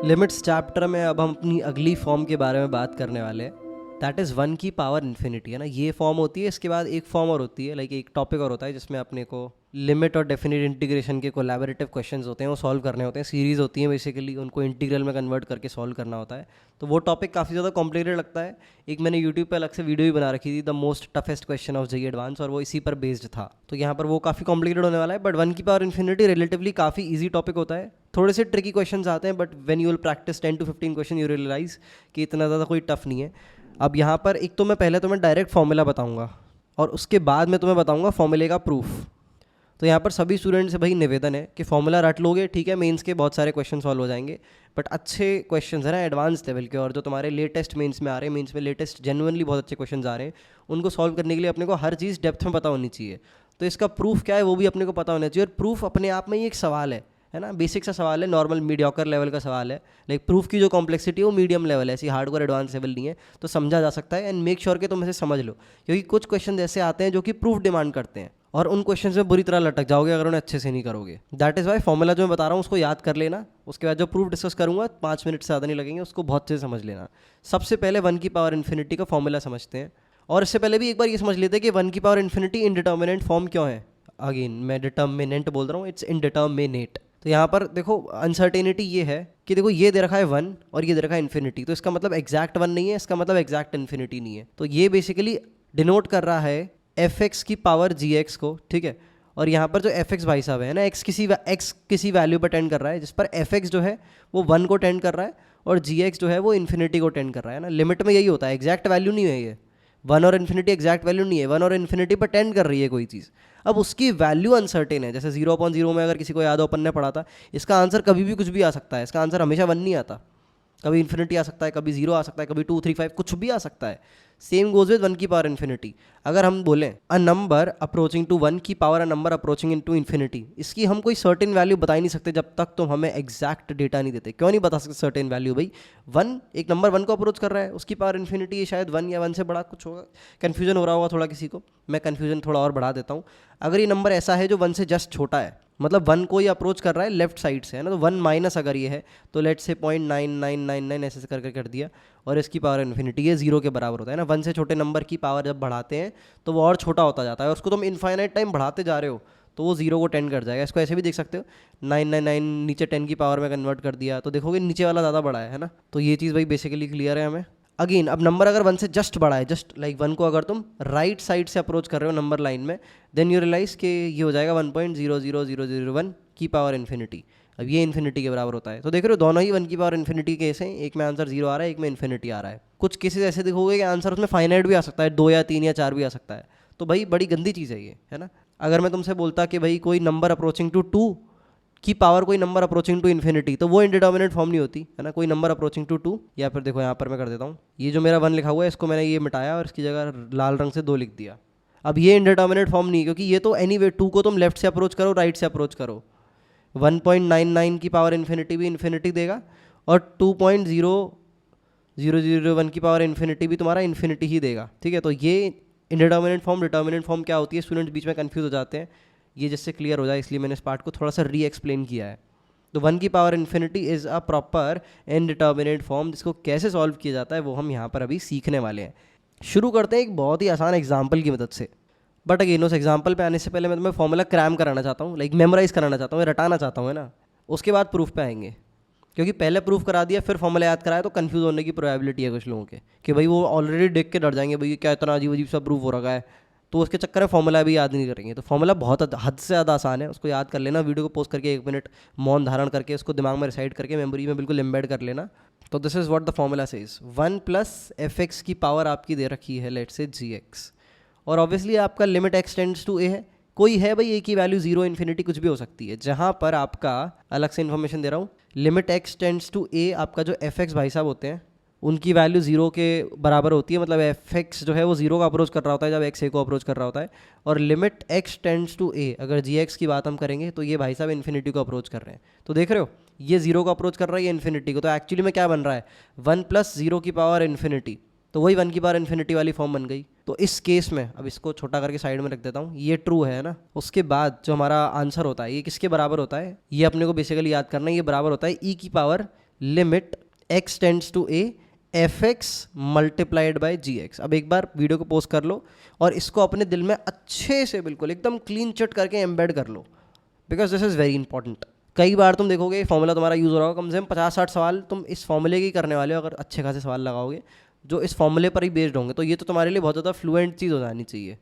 Limits chapter में अब हम अपनी अगली फॉर्म के बारे में बात करने वाले हैं। दैट इज़ 1 की पावर इन्फिनिटी, है ना। ये फॉर्म होती है, इसके बाद एक फॉर्म और होती है, लाइक एक टॉपिक और होता है जिसमें अपने को लिमिट और डेफिनेट इंटीग्रेशन के कोलैबोरेटिव क्वेश्चंस होते हैं, वो सॉल्व करने होते हैं। सीरीज़ होती है बेसिकली, उनको इंटीग्रल में कन्वर्ट करके सॉल्व करना होता है। तो वो टॉपिक काफ़ी ज़्यादा कॉम्प्लिकेटेड लगता है। एक मैंने यूट्यूब पे अलग से वीडियो भी बना रखी थी, the most toughest question of JEE advance, और वो इसी पर बेस्ड था। तो यहाँ पर वो काफ़ी कॉम्प्लिकेटेड होने वाला है, बट 1 की पावर इन्फिनिटी रिलेटिवली काफ़ी ईजी टॉपिक होता है। थोड़े से ट्रिकी क्वेश्चंस आते हैं, but when you will practise 10 to 15 question you realise कि इतना ज़्यादा कोई टफ नहीं है। अब यहाँ पर एक तो मैं पहले तुम्हें डायरेक्ट फॉर्मूला बताऊंगा और उसके बाद मैं तुम्हें बताऊंगा फॉर्मूले का प्रूफ। तो यहाँ पर सभी स्टूडेंट से भाई निवेदन है कि फॉर्मूला रट लोगे, ठीक है, मेंस के बहुत सारे क्वेश्चन सॉल्व हो जाएंगे। बट अच्छे क्वेश्चंस है ना एडवांस लेवल के, और जो तुम्हारे लेटेस्ट मेंस में आ रहे हैं, मेंस में लेटेस्ट जेन्युइनली बहुत अच्छे क्वेश्चंस आ रहे हैं, उनको सॉल्व करने के लिए अपने को हर चीज़ डेप्थ में पता होनी चाहिए। तो इसका प्रूफ क्या है वो भी अपने को पता होना चाहिए। और प्रूफ अपने आप में ही एक सवाल है ना, बेसिक सा सवाल है, नॉर्मल मीडियोकर लेवल का सवाल है। लाइक प्रूफ की जो कॉम्प्लेक्सिटी है वो मीडियम लेवल है, ऐसी हार्डकोर एडवांस लेवल नहीं है, तो समझा जा सकता है। एंड मेक श्योर कि तुम इसे समझ लो, क्योंकि कुछ क्वेश्चन ऐसे आते हैं जो कि प्रूफ डिमांड करते हैं, और उन क्वेश्चंस में बुरी तरह लटक जाओगे अगर उन्हें अच्छे से नहीं करोगे। दैट इज़ वाई फॉर्मूला जो मैं बता रहा हूँ उसको याद कर लेना। उसके बाद जो प्रूफ डिस्कस करूँगा 5 मिनट से ज़्यादा नहीं लगेंगे, उसको बहुत अच्छे से समझ लेना। सबसे पहले 1 की पावर इन्फिनिटी का फॉर्मूला समझते हैं, और इससे पहले भी एक बार ये समझ लेते हैं कि 1 की पावर इन्फिनिटी इनडिटर्मिनेंट फॉर्म क्यों है। अगेन मैं डिटर्मिनेंट बोल रहा हूँ, इट्स इनडिटर्मिनेट। तो यहाँ पर देखो अनसर्टेनिटी ये है कि देखो ये दे रखा है 1 और ये दे रखा है इन्फिनिटी, तो इसका मतलब एग्जैक्ट 1 नहीं है, इसका मतलब एग्जैक्ट इन्फिनिटी नहीं है। तो ये बेसिकली डिनोट कर रहा है एफ एक्स की पावर जी एक्स को, ठीक है। और यहाँ पर जो एफ एक्स भाई साहब है ना, एक्स किसी वैल्यू पर टेंड कर रहा है, जिस पर एफ एक्स जो है वो 1 को टेंड कर रहा है, और जी एक्स जो है वो इन्फिनिटी को टेंड कर रहा है ना। लिमिट में यही होता है, एग्जैक्ट वैल्यू नहीं है ये। 1 और इन्फिनिटी एग्जैक्ट वैल्यू नहीं है, 1 और इन्फिनिटी पर टेंड कर रही है कोई चीज़। अब उसकी वैल्यू अनसर्टेन है, जैसे 0/0 में अगर किसी को याद हो अपन ने पढ़ा था, इसका आंसर कभी भी कुछ भी आ सकता है। इसका आंसर हमेशा 1 नहीं आता, कभी इन्फिनिटी आ सकता है, कभी 0 आ सकता है, कभी 2, 3, 5 कुछ भी आ सकता है। सेम गोज विद 1 की पावर इन्फिनिटी। अगर हम बोलें अ नंबर अप्रोचिंग टू 1 की power a number approaching into infinity, इसकी हम कोई सर्टेन वैल्यू बता ही नहीं सकते जब तक तुम हमें एग्जैक्ट डेटा नहीं देते। क्यों नहीं बता सकते सर्टेन वैल्यू भाई? 1 एक नंबर 1 को अप्रोच कर रहा है, उसकी पावर इन्फिनिटी शायद 1 या 1 से बड़ा कुछ होगा। कन्फ्यूजन हो रहा होगा थोड़ा किसी को, मैं कन्फ्यूजन थोड़ा और बढ़ा देता हूँ। अगर ये नंबर ऐसा है जो 1 से जस्ट छोटा है, मतलब 1 को ही अप्रोच कर रहा है लेफ्ट साइड से, है ना, तो 1 माइनस अगर ये है तो लेट से 0.9999 ऐसे करके कर दिया, और इसकी पावर इन्फिनिटी ये 0 के बराबर होता है ना। 1 से छोटे नंबर की पावर जब बढ़ाते हैं तो वो और छोटा होता जाता है, और उसको तुम इनफाइनाइट टाइम बढ़ाते जा रहे हो तो वो 0 को 10 कर जाएगा। इसको ऐसे भी देख सकते हो, 999 नीचे 10 की पावर में कन्वर्ट कर दिया तो देखोगे नीचे वाला ज़्यादा बड़ा है ना। तो ये चीज़ भाई बेसिकली क्लियर है हमें। अगेन अब नंबर अगर 1 से जस्ट बड़ा है, जस्ट लाइक 1 को अगर तुम राइट साइड से अप्रोच कर रहे हो नंबर लाइन में, देन यू रियलाइज कि ये हो जाएगा 1.00001 की पावर इन्फिनिटी। अब ये इन्फिनिटी के बराबर होता है। तो देख रहे हो दोनों ही 1 की पावर इन्फिनिटी केस हैं, एक में आंसर 0 आ रहा है, एक में इन्फिनिटी आ रहा है। कुछ केसेस ऐसे देखोगे कि आंसर उसमें फाइनाइट भी आ सकता है, 2 या 3 या 4 भी आ सकता है। तो भाई बड़ी गंदी चीज़ है ये, है ना। अगर मैं तुमसे बोलता कि भाई कोई नंबर अप्रोचिंग टू 2 की पावर कोई नंबर अप्रोचिंग टू इन्फिनिटी, तो वो इंडिटर्मिनेट फॉर्म नहीं होती, है ना। कोई नंबर अप्रोचिंग टू 2, या फिर देखो यहाँ पर मैं कर देता हूँ, ये जो मेरा 1 लिखा हुआ है इसको मैंने ये मिटाया और इसकी जगह लाल रंग से 2 लिख दिया। अब ये इंडिटर्मिनेट फॉर्म नहीं, क्योंकि ये तो एनीवे 2 को तुम लेफ्ट से अप्रोच करो, राइट से अप्रोच करो, 1.99 की पावर इन्फिनिटी भी इन्फिनिटी देगा, और 2.0001 की पावर इन्फिनिटी भी तुम्हारा इन्फिनिटी ही देगा, ठीक है। तो ये इंडिटर्मिनेट फॉर्म डिटर्मिनेंट फॉर्म क्या होती है, स्टूडेंट बीच में कंफ्यूज हो जाते हैं। ये जिससे क्लियर हो जाए इसलिए मैंने इस पार्ट को थोड़ा सा री एक्सप्लेन किया है। तो 1 की power infinity is a proper indeterminate form, जिसको कैसे सॉल्व किया जाता है वो हम यहाँ पर अभी सीखने वाले हैं। शुरू करते हैं एक बहुत ही आसान एग्जाम्पल की मदद से। बट अगेन उस एग्जाम्पल पे आने से पहले मैं तुम्हें फॉर्मूला क्रैम कराना चाहता हूँ, लाइक मेमोराइज कराना चाहता हूँ, रटाना चाहता हूँ, है ना। उसके बाद प्रूफ पे आएंगे, क्योंकि पहले प्रूफ करा दिया फिर फॉर्मूला याद कराया तो कंफ्यूज होने की प्रोबेबिलिटी है कुछ लोगों के, कि भाई वो ऑलरेडी देख के डर जाएंगे, भाई क्या इतना अजीब अजीब सा प्रूफ हो रखा है, तो उसके चक्कर में फॉर्मूला भी याद नहीं करेंगे। तो फॉर्मूला बहुत हद से ज़्यादा आसान है, उसको याद कर लेना। वीडियो को पोस्ट करके 1 मिनट मौन धारण करके उसको दिमाग में रिसाइड करके मेमोरी में बिल्कुल एम्बेड कर लेना। तो this is what the formula says. 1 + f(x) की पावर आपकी दे रखी है लेट से gx, और ऑब्वियसली आपका limit x tends to a है। कोई है भाई a की वैल्यू 0 इन्फिनिटी कुछ भी हो सकती है, जहाँ पर आपका अलग से इन्फॉर्मेशन दे रहा हूँ, limit x tends to a, आपका जो f(x) भाई साहब होते हैं उनकी वैल्यू 0 के बराबर होती है। मतलब f(x) जो है वो 0 का अप्रोच कर रहा होता है जब x a को अप्रोच कर रहा होता है, और limit x tends to a, अगर gx की बात हम करेंगे तो ये भाई साहब इन्फिनिटी को अप्रोच कर रहे हैं। तो देख रहे हो ये 0 को अप्रोच कर रहा है, ये इन्फिनिटी को, तो एक्चुअली में क्या बन रहा है 1 + 0 की पावर इन्फिनिटी, तो वही 1 की पावर इन्फिनिटी वाली फॉर्म बन गई। तो इस केस में अब इसको छोटा करके साइड में रख देता हूँ, ये ट्रू है ना। उसके बाद जो हमारा आंसर होता है ये किसके बराबर होता है, ये अपने को बेसिकली याद करना है, ये बराबर होता है e की power limit x tends to a fx multiplied by gx। अब एक बार वीडियो को पॉज कर लो और इसको अपने दिल में अच्छे से बिल्कुल एकदम क्लीन चिट करके एम्बेड कर लो, because this is very important. कई बार तुम देखोगे फॉर्मूला तुम्हारा यूज़ हो रहा होगा, कम से कम 50-60 सवाल तुम इस फॉर्मूले के ही करने वाले हो अगर अच्छे खासे सवाल लगाओगे जो इस फॉर्मूले पर ही बेस्ड होंगे, तो ये तो तुम्हारे लिए बहुत ज़्यादा फ्लुएंट चीज़ हो जानी चाहिए।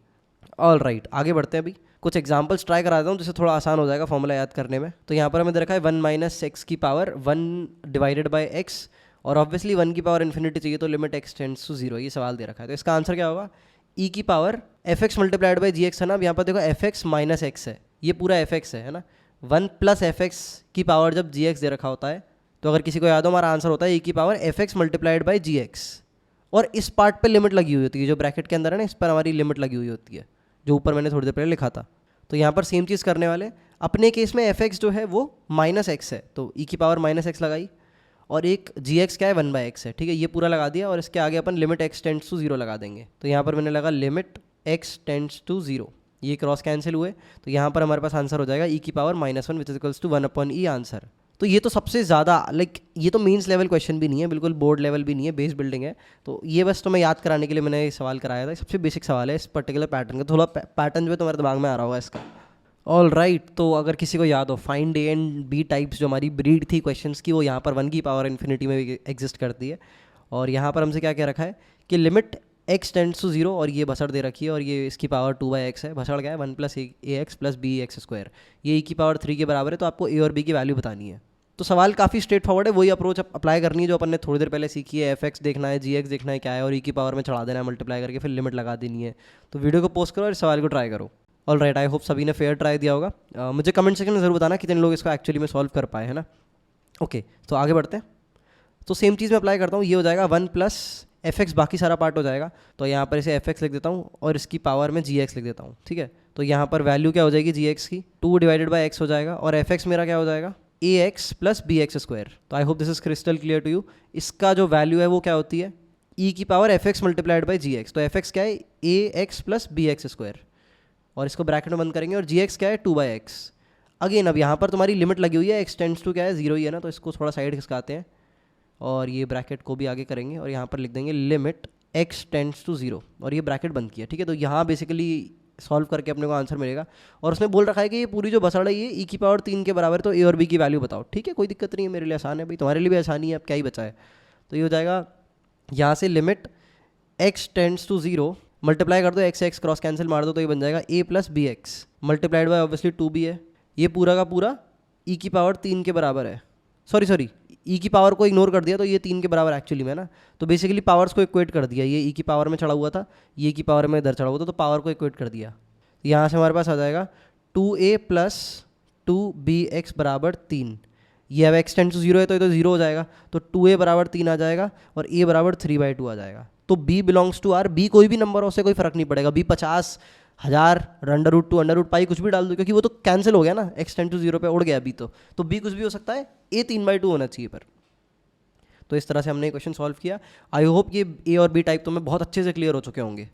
ऑल राइट, आगे बढ़ते हैं। अभी कुछ एग्जांपल्स ट्राई करा देता हूँ जिससे थोड़ा आसान हो जाएगा फॉर्मूला याद करने में। तो यहाँ पर हमें दे रखा है 1 माइनस एक्स की पावर 1 डिवाइडेड बाई एक्स, और ऑब्वियसली 1 की पावर इन्फिनिटी चाहिए तो लिमिट x टेंड्स टू 0, ये सवाल दे रखा है। तो इसका आंसर क्या होगा, e की power fx multiplied by gx है ना। अब यहाँ पर देखो fx माइनस एक्स है, ये पूरा fx है ना। 1 प्लस fx की पावर जब gx दे रखा होता है तो अगर किसी को याद हो हमारा आंसर होता है e की power fx multiplied by gx, और इस पार्ट पे लिमिट लगी हुई होती है जो ब्रैकेट के अंदर है ना, इस पर हमारी लिमिट लगी हुई होती है जो ऊपर मैंने थोड़ी देर पहले लिखा था। तो यहाँ पर सेम चीज़ करने वाले, अपने केस में fx जो है वो माइनस एक्स है तो e की पावर माइनस एक्स लगाई, और एक gx क्या है 1/x है, ठीक है, ये पूरा लगा दिया, और इसके आगे अपन लिमिट x टेंड्स टू 0 लगा देंगे। तो यहाँ पर मैंने लगा लिमिट x टेंड्स टू 0, ये क्रॉस कैंसिल हुए, तो यहाँ पर हमारे पास आंसर हो जाएगा e की power -1 which is equals to 1/e answer. तो ये तो सबसे ज़्यादा ये तो मीन्स लेवल क्वेश्चन भी नहीं है, बिल्कुल बोर्ड लेवल भी नहीं है, बेस बिल्डिंग है। तो ये बस तुम्हें याद कराने के लिए मैंने ये सवाल कराया था, सबसे बेसिक सवाल है इस पर्टिकुलर पैटर्न का, थोड़ा पैटर्न जो है तुम्हारे दिमाग में आ रहा होगा इसका। ऑल राइट, तो अगर किसी को याद हो find A and B types जो हमारी ब्रीड थी क्वेश्चंस की, वो यहाँ पर 1 की पावर इन्फिनिटी में भी एग्जिस्ट करती है। और यहाँ पर हमसे क्या क्या रखा है कि लिमिट x टेंड्स टू 0, और ये भसड़ दे रखी है, और ये इसकी पावर 2/x है, भसड़ क्या है 1 plus a x plus B x square, ये e की पावर 3 के बराबर है। तो आपको a और b की वैल्यू बतानी है। तो सवाल काफ़ी स्ट्रेट फॉरवर्ड है, वही अप्रोच अप्लाई करनी है जो अपन ने थोड़ी देर पहले सीखी है। fx देखना है, gx देखना है क्या है, और e की पावर में चढ़ा देना है मल्टीप्लाई करके, फिर लिमिट लगा देनी है। तो वीडियो को पोस्ट करो और इस सवाल को ट्राई करो। ऑल राइट, आई होप सभी ने फेयर ट्राई दिया होगा। मुझे कमेंट सेक्शन में ज़रूर बताना कितने लोग इसको एक्चुअली में सॉल्व कर पाए, है ना। ओके, तो आगे बढ़ते हैं। तो सेम चीज़ मैं अप्लाई करता हूँ, ये हो जाएगा 1 प्लस fx, बाकी सारा पार्ट हो जाएगा। तो यहाँ पर इसे fx लिख देता हूँ और इसकी पावर में gx लिख देता हूँ, ठीक है। तो यहाँ पर वैल्यू क्या हो जाएगी gx की 2 डिवाइडेड बाई x हो जाएगा, और fx मेरा क्या हो जाएगा ax प्लस bx स्क्वायर। तो I hope this is crystal clear to you. इसका जो वैल्यू है वो क्या होती है e की power fx multiplied by gx। तो fx क्या है ax प्लस bx स्क्वायर, और इसको ब्रैकेट में बंद करेंगे, और gx क्या है 2/x। अगेन अब यहाँ पर तुम्हारी लिमिट लगी हुई है, x टेंड्स टू क्या है 0 ही है ना, तो इसको थोड़ा साइड खिसकाते हैं और ये ब्रैकेट को भी आगे करेंगे, और यहाँ पर लिख देंगे लिमिट x टेंड्स टू 0, और ये ब्रैकेट बंद किया, ठीक है। तो यहाँ बेसिकली सॉल्व करके अपने को आंसर मिलेगा, और उसने बोल रखा है कि ये पूरी जो बसड़ है ये e की पावर 3 के बराबर, तो a और b की वैल्यू बताओ, ठीक है, कोई दिक्कत नहीं है, मेरे लिए आसान है भाई, तुम्हारे लिए भी आसानी है, अब क्या ही बचा है। तो ये हो जाएगा यहाँ से limit x tends to 0, multiply कर दो x क्रॉस कैंसिल मार दो, तो ये बन जाएगा a plus B X multiplied by obviously 2b है, ये पूरा का पूरा e की पावर 3 के बराबर है। सॉरी e की पावर को इग्नोर कर दिया, तो ये 3 के बराबर एक्चुअली में ना, तो बेसिकली पावर्स को इक्वेट कर दिया, ये e की पावर में चढ़ा हुआ था, ये की पावर में इधर चढ़ा हुआ था, तो पावर को इक्वेट कर दिया। यहाँ से हमारे पास आ जाएगा 2a प्लस 2bx बराबर 3, ये अब x टेंड्स टू 0 है तो ये तो 0 हो जाएगा, तो 2a बराबर 3 आ जाएगा, और a बराबर 3/2 आ जाएगा। तो b belongs to r, b कोई भी नंबर हो, उससे कोई फर्क नहीं पड़ेगा, b 50, 1000, √2, √π कुछ भी डाल दो, क्योंकि वो तो कैंसिल हो गया ना, x टेंड्स टू 0 पे उड़ गया b, तो b कुछ भी हो सकता है, a 3/2 होना चाहिए पर। तो इस तरह से हमने क्वेश्चन सॉल्व किया। आई होप ये a और b टाइप तुम्हें बहुत अच्छे से क्लियर हो चुके होंगे।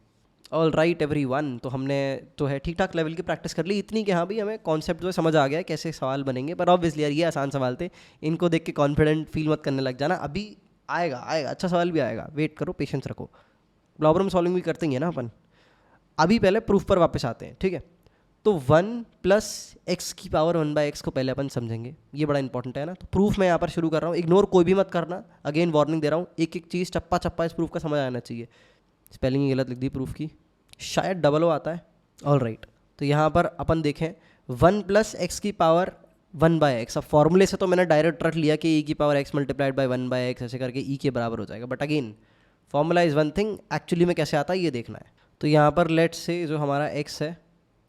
ऑल राइट एवरीवन, तो हमने तो है ठीक ठाक लेवल की प्रैक्टिस कर ली, इतनी कि हाँ भाई हमें कॉन्सेप्ट जो है समझ आ गया है कैसे सवाल बनेंगे, पर ऑब्वियसली यार ये आसान सवाल थे, इनको देख के कॉन्फिडेंट फील मत करने लग जाना, अभी आएगा अच्छा सवाल भी आएगा, वेट करो, पेशेंस रखो, प्रॉब्लम सॉल्विंग भी करते ही है ना अपन। अभी पहले प्रूफ पर वापस आते हैं, ठीक है। तो 1 प्लस एक्स की पावर 1/x को पहले अपन समझेंगे, ये बड़ा इंपॉर्टेंट है ना। तो प्रूफ मैं यहाँ पर शुरू कर रहा हूँ, इग्नोर कोई भी मत करना, अगेन वार्निंग दे रहा हूँ, एक एक चीज़ चप्पा चप्पा इस प्रूफ का समझ आना चाहिए। स्पेलिंग गलत लिख दी प्रूफ की, शायद डबल ओ आता है। ऑल राइट, तो यहाँ पर अपन देखें 1 प्लस एक्स की पावर 1/x। अब फॉर्मूले से तो मैंने डायरेक्ट रख लिया कि e की power x multiplied by 1/x ऐसे करके e के बराबर हो जाएगा, but again formula is one thing, actually में कैसे आता है ये देखना है। तो यहाँ पर लेट्स से जो हमारा x है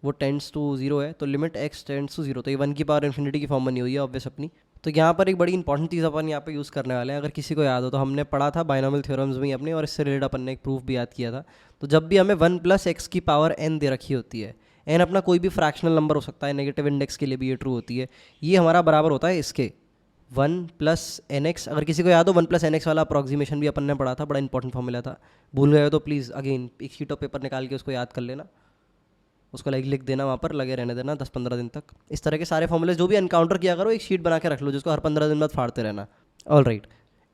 वो टेंड्स टू 0 है, तो लिमिट x टेंड्स टू 0, तो ये 1 की पावर इन्फिनिटी की फॉर्म बनी हुई है ऑब्वियस अपनी। तो यहाँ पर एक बड़ी इंपॉर्टेंट चीज़ अपन यहाँ पे यूज़ करने वाले हैं, अगर किसी को याद हो तो हमने पढ़ा था बाइनोमियल थ्योरम्स में अपने, और इससे रिलेटेड अपन ने एक प्रूफ भी याद किया था। तो जब भी हमें 1 प्लस एक्स की पावर n दे रखी होती है, n अपना कोई भी फ्रैक्शनल नंबर हो सकता है, नेगेटिव इंडेक्स के लिए भी ये ट्रू होती है, ये हमारा बराबर होता है इसके 1 प्लस nx। अगर किसी को याद हो 1 प्लस nx वाला अप्रॉक्सीमेशन भी अपन ने पढ़ा था, बड़ा इंपॉर्टेंट फॉर्मूला था, भूल गए हो तो प्लीज़ अगेन एक शीट ऑफ पेपर निकाल के उसको याद कर लेना, उसको लिख देना, वहाँ पर लगे रहने देना 10-15 दिन तक। इस तरह के सारे फॉर्मूले जो भी एनकाउंटर किया करो एक शीट बना के रख लो, जिसको हर 15 दिन बाद फाड़ते रहना। ऑल राइट,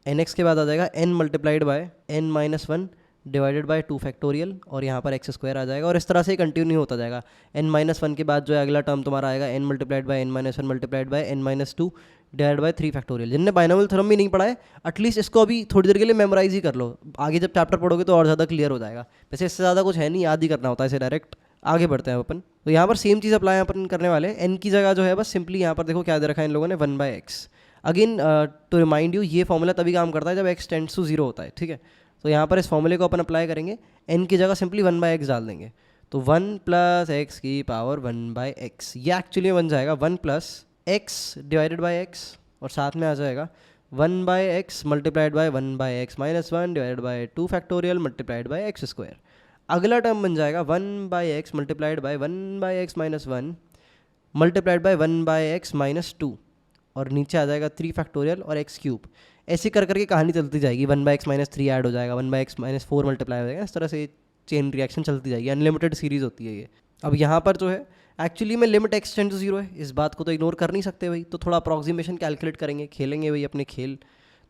एन एक्स के बाद आ जाएगा n multiplied by n minus one divided by two factorial, और यहाँ पर एक्स स्क्वायर आ जाएगा, और इस तरह से कंटिन्यू होता जाएगा। एन माइनस वन के बाद जो है अगला टर्म तुम्हारा आएगा n multiplied by n minus one multiplied by n minus two divide by three factorial. जिनने बाइनोमियल थ्योरम भी नहीं पढ़ा है, एटलीस्ट इसको अभी थोड़ी देर के लिए मेमोराइज ही कर लो, आगे जब चैप्टर पढ़ोगे तो और ज़्यादा क्लियर हो जाएगा। वैसे इससे ज़्यादा कुछ है नहीं, याद ही करना होता है इसे डायरेक्ट। आगे बढ़ते हैं अपन, तो यहाँ पर सेम चीज़ अप्लाई अपन करने वाले हैं। एन की जगह जो है बस सिंपली यहाँ पर देखो क्या दे रखा है इन लोगों ने, one by x. Again to remind you, ये फॉर्मूला तभी काम करता है जब एक्स टेंड्स टू जीरो होता है, ठीक है। तो यहाँ पर इस फॉर्मूले को अपन अप्लाई करेंगे, एन की जगह सिंपली वन बाय एक्स डाल देंगे, तो वन प्लस एक्स की पावर वन बाय एक्स, ये एक्चुअली बन जाएगा one plus x divided by x, और साथ में आ जाएगा one by x multiplied by one by x minus one divided by two factorial multiplied by x square. अगला term बन जाएगा one by x multiplied by one by x minus one multiplied by one by x minus two, और नीचे आ जाएगा three factorial और x cube. ऐसे कर करके कहानी चलती जाएगी, one by x minus three add हो जाएगा, one by x minus four multiply हो जाएगा, इस तरह से चेन रिएक्शन चलती जाएगी, अनलिमिटेड सीरीज होती है ये। अब यहाँ पर जो है एक्चुअली में limit x tend to zero है, इस बात को तो इग्नोर कर नहीं सकते भाई, तो थोड़ा अप्रॉक्सीमेशन कैलकुलेट करेंगे, खेलेंगे भाई अपने खेल।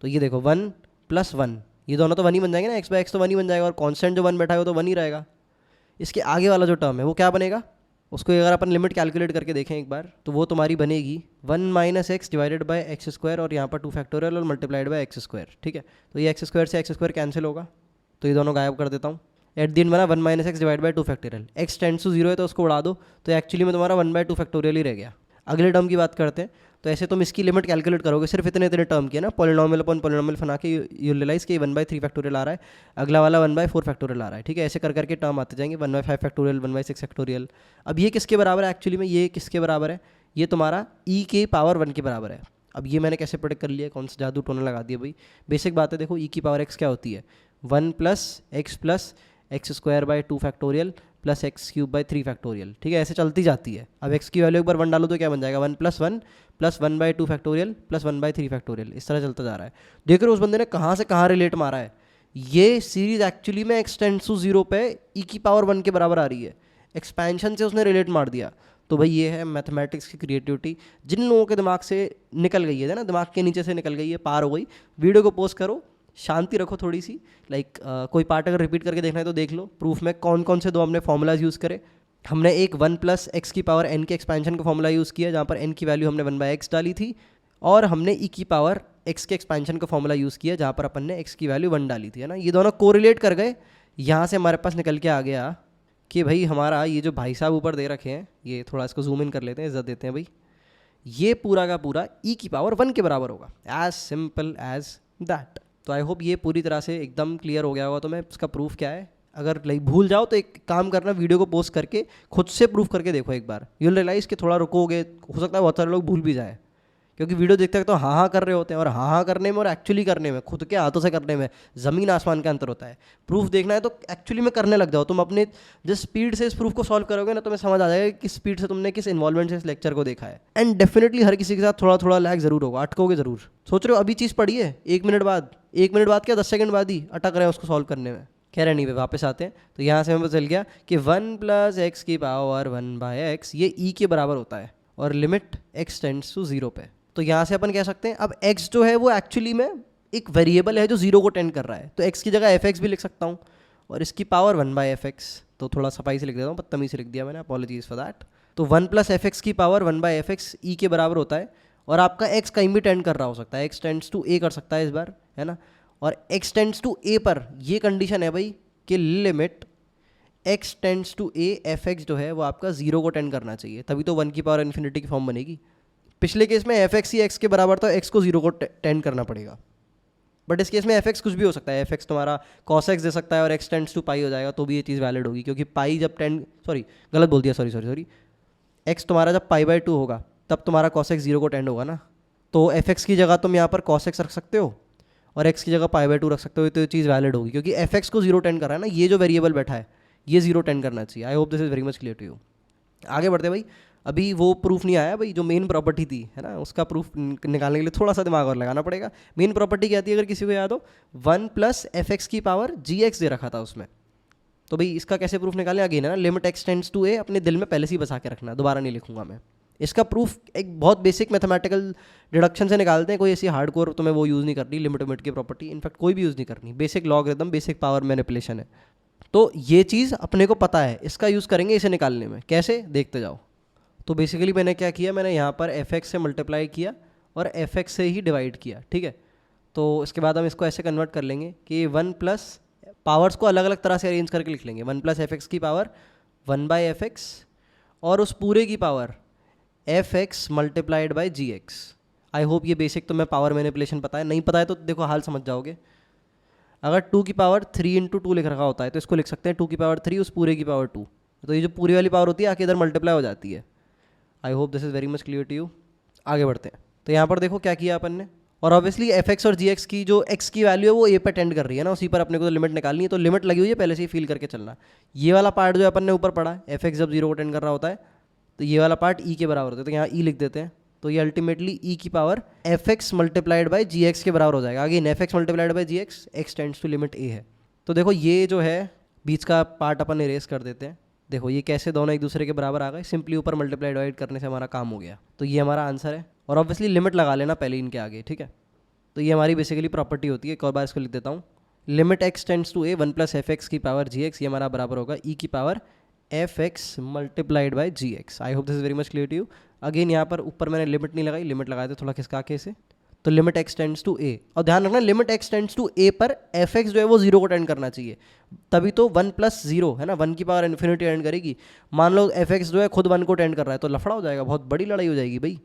तो ये देखो वन प्लस वन, ये दोनों तो वन ही बन जाएंगे ना, एक्स बाय एक्स तो वन ही बन जाएगा, और कॉन्स्टेंट जो वन बैठा है वो तो वन ही रहेगा। इसके आगे वाला जो टर्म है वो क्या बनेगा, उसको अगर अपन लिमिट कैलकुलेट करके देखें एक बार, तो वो तुम्हारी बनेगी one minus x divided by x square, और यहाँ पर टू फैक्टोरियल और मल्टीप्लाइड बाय एक्स स्क्वायर, ठीक है। तो ये एक्स स्क्वायर से एक्स स्क्वायर कैंसिल होगा, तो ये दोनों गायब कर देता हूँ। एट दी एंड बना one minus x divide by two factorial, x tends to zero है तो उसको उड़ा दो, तो एक्चुअली में तुम्हारा वन बाय टू फैक्टोरियल ही रह गया। अगले टर्म की बात करते हैं, तो ऐसे तुम इसकी लिमिट कैलकुलेट करोगे सिर्फ इतने इतने टर्म की है ना, पॉलिनॉमियल अपन पॉलिनॉमियल बना के यू रियलाइज कि वन बाय थ्री फैक्टोरियल आ रहा है, अगला वाला वन बाय फोर फैक्टोरियल आ रहा है, ठीक है। ऐसे कर करके टर्म आते जाएंगे, one by five factorial, one by six factorial. अब ये किसके बराबर है एक्चुअली में, ये किसके बराबर है, ये तुम्हारा ई के पावर वन के बराबर है। अब ये मैंने कैसे प्रेडिक्ट कर लिया, कौन सा जादू टोना लगा दिया भाई, बेसिक बात है। देखो ई की पावर एक्स क्या होती है, one plus x square by two factorial plus x cube by three factorial, ठीक है, ऐसे चलती जाती है। अब एक्स की वैल्यू एक बार वन डालो तो क्या बन जाएगा, one plus one by two factorial plus one by three factorial, इस तरह चलता जा रहा है। देख रहे हो उस बंदे ने कहाँ से कहाँ रिलेट मारा है। ये सीरीज एक्चुअली में एक्स टेंड्स टू जीरो पे ई की पावर वन के बराबर आ रही है, एक्सपेंशन से उसने रिलेट मार दिया। तो भाई ये है मैथमेटिक्स की क्रिएटिविटी, जिन लोगों के दिमाग से निकल गई है ना, दिमाग के नीचे से निकल गई है, पार हो गई। वीडियो को पोस्ट करो, शांति रखो थोड़ी सी, कोई पार्ट अगर रिपीट करके देखना है तो देख लो, प्रूफ में कौन कौन से दो हमने फॉर्मूलाज यूज़ करे। हमने एक वन प्लस एक्स की पावर एन के एक्सपेंशन का फॉर्मूला यूज़ किया, जहाँ पर एन की वैल्यू हमने वन बाय एक्स डाली थी, और हमने ई की पावर एक्स के एक्सपेंशन का फॉर्मूला यूज़ किया, जहाँ पर अपन ने एक्स की वैल्यू वन डाली थी, है ना। ये दोनों कोरिलेट कर गए, यहाँ से हमारे पास निकल के आ गया कि भाई हमारा ये जो भाई साहब ऊपर दे रखे हैं, ये थोड़ा इसको जूम इन कर लेते हैं, इज्जत देते हैं भाई, ये पूरा का पूरा ई की पावर वन के बराबर होगा, एज सिंपल एज दैट। तो आई होप ये पूरी तरह से एकदम क्लियर हो गया होगा। तो मैं इसका प्रूफ क्या है, अगर भूल जाओ तो एक काम करना, वीडियो को पोस्ट करके खुद से प्रूफ करके देखो एक बार, यूल रियलाइज़ कि थोड़ा रुकोगे, हो सकता है बहुत सारे लोग भूल भी जाए, क्योंकि वीडियो देखते तो हाँ कर रहे होते हैं, और हाँ करने में और एक्चुअली करने में, खुद के हाथों से करने में ज़मीन आसमान का अंतर होता है। प्रूफ देखना है तो एक्चुअली में करने लग जाओ तुम, अपने जिस स्पीड से इस प्रूफ को सॉल्व करोगे ना, तुम्हें समझ आ जाएगा किस स्पीड से तुमने किस इन्वॉल्वमेंट से इस लेक्चर को देखा है। एंड डेफिनेटली हर किसी के साथ थोड़ा थोड़ा लैग जरूर होगा, अटकोगे जरूर। सोच रहे हो अभी चीज़ पढ़ी है, एक मिनट बाद क्या 10 सेकंड बाद ही अटक रहे हैं उसको सॉल्व करने में। कह रहे नहीं भाई, वापस आते हैं। तो यहाँ से हमें पता चल गया कि वन प्लस एक्स की पावर वन बाय एक्स ये ई के बराबर होता है, और limit x tends to zero पे। तो यहाँ से अपन कह सकते हैं अब x जो है वो एक्चुअली में एक वेरिएबल है जो जीरो को टेंड कर रहा है, तो x की जगह fx भी लिख सकता हूँ, और इसकी पावर वन बाय fx, तो थोड़ा सफाई से लिख देता हूँ, बदतमीज़ से लिख दिया मैंने, अपॉलॉजीज फॉर दैट। तो वन प्लस fx की पावर वन बाय fx ई के बराबर होता है, और आपका x कहीं भी टेंड कर रहा हो सकता है, x टेंड्स टू a कर सकता है इस बार, है ना। और x टेंड्स टू a पर ये कंडीशन है भाई कि limit x tends to a fx जो है वो आपका जीरो को टेंड करना चाहिए, तभी तो वन की पावर इन्फिनिटी की फॉर्म बनेगी। पिछले केस में एफ एक्स ही एक्स के बराबर था, एक्स को जीरो को टेंड करना पड़ेगा, बट इस केस में एफ एक्स कुछ भी हो सकता है, एफ एक्स तुम्हारा कॉस एक्स दे सकता है और एक्स टेंड्स टू पाई हो जाएगा, तो भी ये चीज़ वैलिड होगी, क्योंकि पाई जब गलत बोल दिया, सॉरी, एक्स तुम्हारा जब पाई बाय टू होगा तब तुम्हारा कॉस एक्स जीरो को टेंड होगा ना, तो एफ एक्स की जगह तुम यहाँ पर कॉस एक्स रख सकते हो और एक्स की जगह पाई बाय टू रख सकते हो, तो ये चीज़ वैलिड होगी, क्योंकि एफ एक्स को जीरो टेंड कर रहा है ना, ये जो वेरिएबल बैठा है ये जीरो टेंड करना चाहिए। I hope this is very much clear to you. आगे बढ़ते भाई, अभी वो प्रूफ नहीं आया भाई जो मेन प्रॉपर्टी थी, है ना, उसका प्रूफ निकालने के लिए थोड़ा सा दिमाग और लगाना पड़ेगा। मेन प्रॉपर्टी क्या थी अगर किसी को याद हो, वन प्लस एफ एक्स की पावर जी एक्स दे रखा था उसमें, तो भाई इसका कैसे प्रूफ निकालें, अगेन है ना, लिमिट एक्स टेंड्स टू ए, अपने दिल में पहले से ही बसा के रखना, दोबारा नहीं लिखूंगा मैं, इसका प्रूफ एक बहुत बेसिक मैथमेटिकल डिडक्शन से निकालते हैं, कोई ऐसी हार्डकोर तुम्हें वो यूज़ नहीं करनी, लिमिट लिमिट की प्रॉपर्टी इनफैक्ट कोई भी यूज़ नहीं करनी, basic logarithm, basic power manipulation है। तो ये चीज़ अपने को पता है, इसका यूज़ करेंगे इसे निकालने में, कैसे देखते जाओ। तो बेसिकली मैंने क्या किया, मैंने यहाँ पर एफ से मल्टीप्लाई किया और एफ से ही डिवाइड किया, ठीक है। तो इसके बाद हम इसको ऐसे कन्वर्ट कर लेंगे कि 1 प्लस पावर्स को अलग अलग तरह से अरेंज करके लिख लेंगे, 1 प्लस एफ की पावर 1/f और उस पूरे की power f(x) multiplied by g(x). I hope ये बेसिक तो मैं पावर मैनिपुलेशन पता है, नहीं पता है तो देखो हाल समझ जाओगे। अगर 2 की पावर 3 इंटू 2 लिख रखा होता है तो इसको लिख सकते हैं 2 की पावर 3 उस पूरे की पावर 2, तो ये जो पूरी वाली पावर होती है आके इधर मल्टीप्लाई हो जाती है। I hope this is very much clear to you. आगे बढ़ते हैं। तो यहाँ पर देखो क्या किया अपन ने, और ऑब्वियसली f(x) और g(x) की जो x की वैल्यू है वो a पे टेंड कर रही है ना, उसी पर अपने को तो लिमिट निकालनी है, तो लिमिट लगी हुई है पहले से ही फील करके चलना। ये वाला पार्ट जो अपन ने ऊपर पढ़ा है, f(x) जब 0 को टेंड कर रहा होता है तो ये वाला पार्ट e के बराबर होता है, तो यहाँ e लिख देते हैं, तो ये अल्टीमेटली e की power f(x) multiplied by g(x) के बराबर हो जाएगा। Again f(x) multiplied by g(x), x tends to limit a है। तो देखो ये जो है बीच का पार्ट अपन इरेज कर देते हैं। देखो ये कैसे दोनों एक दूसरे के बराबर आ गए, सिंपली ऊपर मल्टीप्लाई डिवाइड करने से हमारा काम हो गया। तो ये हमारा आंसर है, और ऑब्वियसली लिमिट लगा लेना पहले इनके आगे, ठीक है। तो ये हमारी बेसिकली प्रॉपर्टी होती है। एक और बार इसको लिख देता हूँ, limit x tends to a 1 plus f(x) की पावर g(x), ये हमारा बराबर होगा e की power f(x) multiplied by g(x). I hope this is very much clear to you. Again यहाँ पर ऊपर मैंने लिमिट नहीं लगाई, लिमिट लगाए थे थोड़ा खिसका के इसे, तो limit x tends to a, और ध्यान रखना limit x tends to a पर f(x) जो है वो 0 को टेंड करना चाहिए, तभी तो 1 प्लस 0 है ना, 1 की पावर इन्फिनिटी टेंड करेगी। मान लो f(x) जो है खुद 1 को टेंड कर रहा है तो लफड़ा हो जाएगा, बहुत बड़ी लड़ाई हो जाएगी भाई।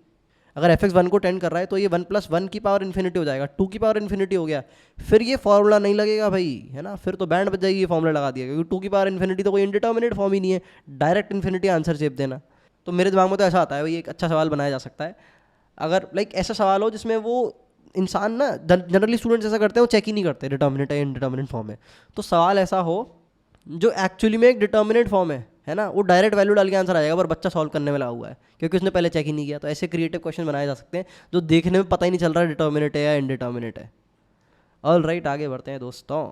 अगर f(x) 1 को टेंड कर रहा है तो ये 1 प्लस 1 की पावर इन्फिनिटी हो जाएगा, 2 की पावर इन्फिनिटी हो गया, फिर ये फॉर्मूला नहीं लगेगा भाई, है ना, फिर तो बैंड बज जाएगी ये फॉर्मूला लगा दिया, क्योंकि 2 की पावर इन्फिनिटी तो कोई इंडिटर्मिनेट फॉर्म ही नहीं है, डायरेक्ट इन्फिनिटी आंसर चेप देना। तो मेरे दिमाग में तो ऐसा आता है भाई, एक अच्छा सवाल बनाया जा सकता है अगर लाइक ऐसा सवाल हो जिसमें वो इंसान ना, जनरली स्टूडेंट्स ऐसा करते हैं वो चेक ही नहीं करते डिटर्मिनेट है इनडिटर्मिनेट फॉर्म है, तो सवाल ऐसा हो जो एक्चुअली में एक डिटर्मिनेट फॉर्म है ना, वो डायरेक्ट वैल्यू डाल के आंसर आ जाएगा, पर बच्चा सॉल्व करने में लगा हुआ है क्योंकि उसने पहले चेक ही नहीं किया। तो ऐसे क्रिएटिव क्वेश्चन बनाए जा सकते हैं जो देखने में पता ही नहीं चल रहा डिटर्मिनेट है या इनडिटर्मिनेट है। ऑल राइट, आगे बढ़ते हैं दोस्तों।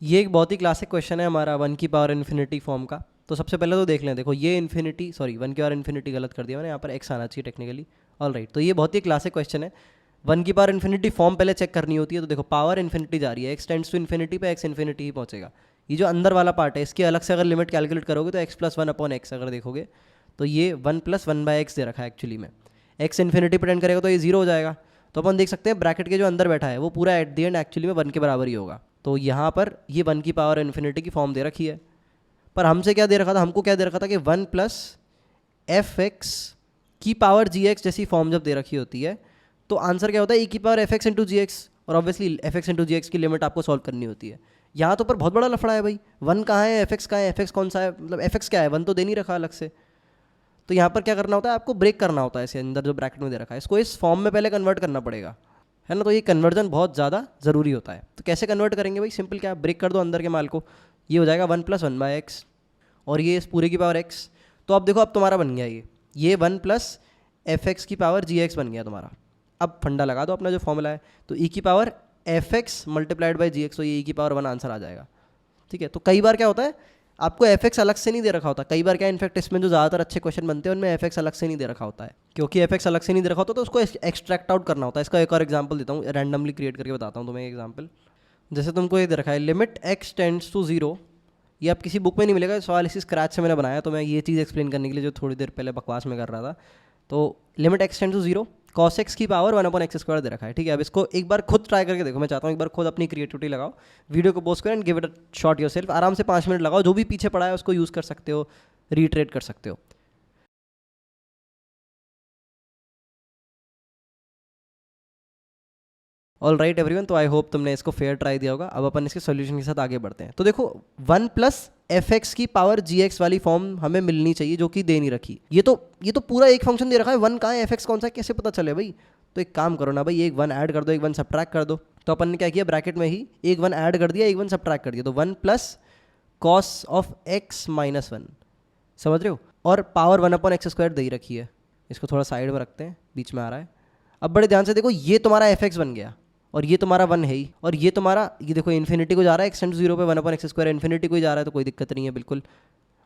ये एक बहुत ही क्लासिक क्वेश्चन है हमारा 1 की पावर इन्फिनिटी फॉर्म का। तो सबसे पहले तो देख लें, देखो ये इन्फिनिटी, सॉरी 1 की पावर इन्फिनिटी गलत कर दिया मैंने, यहाँ पर x आना चाहिए टेक्निकली। ऑल राइट, तो ये बहुत ही क्लासिक क्वेश्चन है। 1 की पावर इन्फिनिटी फॉर्म पहले चेक करनी होती है, तो देखो पावर इन्फिनिटी जा रही है, x टेंड्स टू इन्फिनिटी पे x इन्फिनिटी ही पहुंचेगा। ये जो अंदर वाला पार्ट है इसके अलग से अगर लिमिट कैलकुलेट करोगे तो x प्लस 1/x अगर देखोगे तो ये 1 प्लस 1/x दे रखा है एक्चुअली में, x इन्फिनिटी पे टेंड करेगा तो ये 0 हो जाएगा। तो अपन देख सकते हैं ब्रैकेट के जो अंदर बैठा है वो पूरा एट द एंड एक्चुअली में 1 के बराबर ही होगा। तो यहाँ पर ये 1 की पावर इन्फिनिटी की फॉर्म दे रखी है, पर हमसे क्या दे रखा था, हमको क्या दे रखा था कि 1 प्लस f(x) की पावर g(x) जैसी फॉर्म जब दे रखी होती है तो आंसर क्या होता है e की पावर f(x) इंटू g(x), और ऑब्वियसली f(x) इंटू g(x) की लिमिट आपको सॉल्व करनी होती है। यहाँ तो पर बहुत बड़ा लफड़ा है भाई, 1 कहाँ है, f(x) कहाँ है, f(x) कौन सा है, मतलब f(x) क्या है, 1 तो दे नहीं रखा अलग से। तो यहाँ पर क्या करना होता है, आपको ब्रेक करना होता है इसे अंदर जो ब्रैकेट में दे रखा है, इसको इस फॉर्म में पहले कन्वर्ट करना पड़ेगा, है ना। तो ये कन्वर्जन बहुत ज़्यादा ज़रूरी होता है। तो कैसे कन्वर्ट करेंगे भाई, सिंपल क्या, ब्रेक कर दो अंदर के माल को, ये हो जाएगा 1 प्लस 1/x और ये इस पूरे की पावर x। तो अब देखो अब तुम्हारा बन गया ये 1 प्लस f(x) की पावर g(x) बन गया तुम्हारा। अब फंडा लगा दो अपना जो फॉर्मूला है, तो e की power f(x) multiplied by g(x), तो ये e की पावर 1 आंसर आ जाएगा, ठीक है। तो कई बार क्या होता है आपको f(x) अलग से नहीं दे रखा होता, कई बार क्या इनफैक्ट इसमें जो ज़्यादातर अच्छे क्वेश्चन बनते हैं उनमें f(x) अलग से नहीं दे रखा होता है, क्योंकि f(x) अलग से नहीं दे रखा होता तो उसको एक्सट्रैक्ट आउट करना होता है। इसका एक और एग्जाम्पल देता हूँ, रैंडमली क्रिएट करके बताता हूँ तुम्हें एग्जाम्पल। जैसे तुमको ये दे रखा है लिमिट x टेंड्स टू 0, ये आप किसी बुक में नहीं मिलेगा, सवाल इसी स्क्रैच से मैंने बनाया, तो मैं ये चीज़ एक्सप्लेन करने के लिए जो थोड़ी देर पहले बकवास में कर रहा था। तो limit x tends to 0 cos x की पावर 1/x² दे रखा है, ठीक है। अब इसको एक बार खुद ट्राई करके देखो, मैं चाहता हूँ एक बार खुद अपनी क्रिएटिविटी लगाओ, वीडियो को पॉज करो and give it a shot yourself, आराम से 5 मिनट लगाओ, जो भी पीछे पड़ा है उसको यूज़ कर सकते हो, रीट्रेट कर सकते हो। ऑल राइट एवरीवन, तो आई होप तुमने इसको फेयर ट्राई दिया होगा। अब अपन इसके सोल्यूशन के साथ आगे बढ़ते हैं। तो देखो 1 प्लस f(x) की पावर g(x) वाली फॉर्म हमें मिलनी चाहिए जो कि दे नहीं रखी। ये तो पूरा एक फंक्शन दे रखा है, 1 कहाँ है, f(x) कौन सा है, कैसे पता चले भाई। तो एक काम करो ना भाई, एक 1 ऐड कर दो, एक 1 सब्ट्रैक्ट कर दो। तो अपन ने क्या किया, ब्रैकेट में ही एक 1 ऐड कर दिया, एक 1 सब्ट्रैक्ट कर दिया, तो 1 plus cos of x minus 1, समझ रहे हो, और पावर 1/x² दे ही रखी है। इसको थोड़ा साइड में रखते हैं, बीच में आ रहा है। अब बड़े ध्यान से देखो, ये तुम्हारा f(x) बन गया और ये तुम्हारा 1 है ही, और ये तुम्हारा, ये देखो इन्फिनिटी को जा रहा है, x टेंड्स टू 0 पे 1/x² इन्फिनिटी को जा रहा है, तो कोई दिक्कत नहीं है बिल्कुल।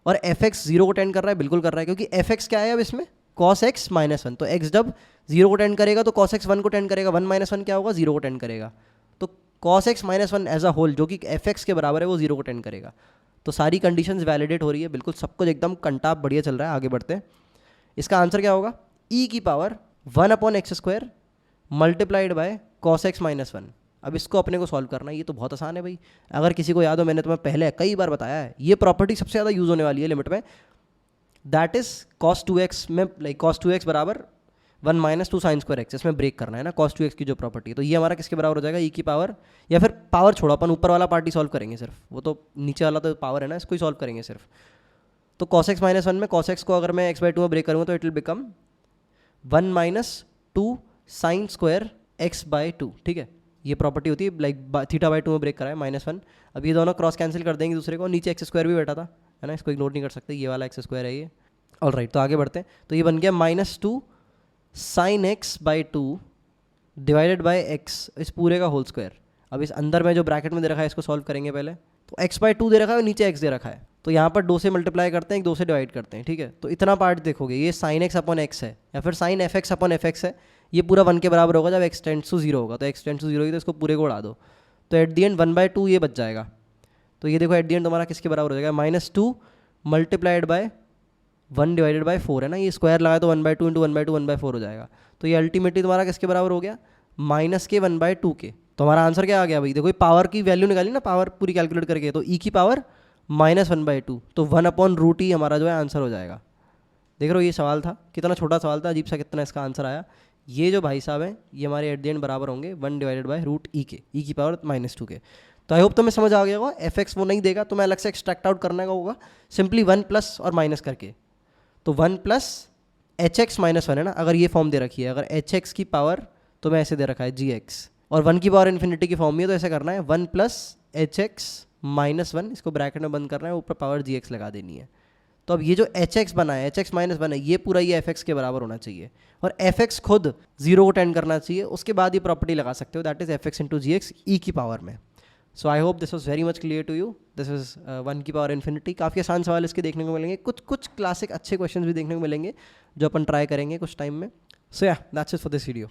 और f(x) 0 को टेंड कर रहा है, बिल्कुल कर रहा है, क्योंकि f(x) क्या है अब इसमें कॉस एक्स माइनस वन। तो एक्स जब 0 को टेंड करेगा तो कॉस एक्स 1 को टेंड करेगा, 1 माइनस वन क्या होगा, 0 को टेंड करेगा। तो cos x minus one as a whole जो कि एफ एक्स के बराबर है वो 0 को टेंड करेगा। तो सारी कंडीशंस वैलिडेट हो रही है, बिल्कुल सब कुछ एकदम कंटाप बढ़िया चल रहा है। आगे बढ़ते हैं, इसका आंसर क्या होगा, ई की power 1/x² multiplied by cos x minus one. अब इसको अपने को सॉल्व करना है, ये तो बहुत आसान है भाई। अगर किसी को याद हो, मैंने तुम्हें पहले कई बार बताया है, ये प्रॉपर्टी सबसे ज़्यादा यूज़ होने वाली है लिमिट में। दैट इज cos 2x में, लाइक cos 2x बराबर 1 माइनस 2 साइन स्क्वायर एक्स, इसमें ब्रेक करना है ना cos 2x की जो प्रॉपर्टी है। तो ये हमारा किसके बराबर हो जाएगा, ई की पावर, या फिर पावर छोड़ो, अपन ऊपर वाला पार्टी सॉल्व करेंगे सिर्फ, वो तो नीचे वाला तो पावर है ना, इसको ही सॉल्व करेंगे सिर्फ। तो cos x माइनस वन में cos x को अगर मैं x/2 में ब्रेक करूँगा तो it will become 1 minus 2 sine square x/2। ठीक है, ये प्रॉपर्टी होती है, लाइक θ/2 में ब्रेक करा है -1। अब ये दोनों क्रॉस कैंसिल कर देंगे दूसरे को, नीचे x² भी बैठा था है ना, इसको इग्नोर नहीं कर सकते, ये वाला x² है ये। ऑल राइट, तो आगे बढ़ते हैं। तो ये बन गया -2 sign x/2 divided by x, इस पूरे का होल स्क्वायर। अब इस अंदर में जो ब्रैकेट में दे रखा है इसको सॉल्व करेंगे पहले। तो x/2 दे रखा है और नीचे x दे रखा है, तो यहाँ पर 2 से मल्टीप्लाई करते हैं, 2 से डिवाइड करते हैं। ठीक है, तो इतना पार्ट देखोगे, ये sin x/x है या फिर sin fx/fx है, ये पूरा 1 के बराबर होगा जब x टेंड्स टू 0 होगा। तो x टेंड्स टू 0 होगी तो इसको पूरे को उड़ा दो, तो एट दी एंड 1/2 ये बच जाएगा। तो ये देखो एट दी एंड तुम्हारा किसके बराबर हो जाएगा, -2 मल्टीप्लाइड बाय 1 डिवाइडेड बाय 4 है ना, ये स्क्वायर लगाए तो 1/2 इंटू 1/2 1/4 हो जाएगा। तो ये अल्टीमेटली तुम्हारा किसके बराबर हो गया, -1/2 के। तो हमारा आंसर क्या आ गया भाई, देखो पावर की वैल्यू निकाली ना, पावर पूरी कैलकुलेट करके, तो ई की पावर -1/2, तो 1/√e हमारा जो है आंसर हो जाएगा। देख रहे हो, ये सवाल था, कितना छोटा सवाल था, अजीब सा कितना इसका आंसर आया। ये जो भाई साहब हैं ये हमारे एट द एंड बराबर होंगे 1 डिवाइडेड बाय √e के, ई की पावर -2 के। तो आई होप तुम्हें समझ आ गया होगा। एफ एक्स वो नहीं देगा, तो मैं अलग से एक्सट्रैक्ट आउट करने का होगा, सिंपली 1 प्लस और माइनस करके। तो 1 प्लस HX -1 है ना, अगर ये फॉर्म दे रखी है, अगर HX की पावर तो मैं ऐसे दे रखा है GX, और 1 की पावर इन्फिनिटी की फॉर्म में है, तो ऐसे करना है 1 प्लस HX -1, इसको ब्रैकेट में बंद करना है, ऊपर पावर GX लगा देनी है। तो अब ये जो HX बना है, HX -1 है, ये पूरा ये FX के बराबर होना चाहिए, और FX खुद 0 को टेंड करना चाहिए, उसके बाद ये प्रॉपर्टी लगा सकते हो, that is FX into GX e की पावर में। So I hope this was very much clear to you. This is 1 की पावर इन्फिनिटी। काफ़ी आसान सवाल इसके देखने को मिलेंगे, कुछ क्लासिक अच्छे क्वेश्चन भी देखने को मिलेंगे जो अपन ट्राई करेंगे कुछ टाइम में। सो या that's it for this video.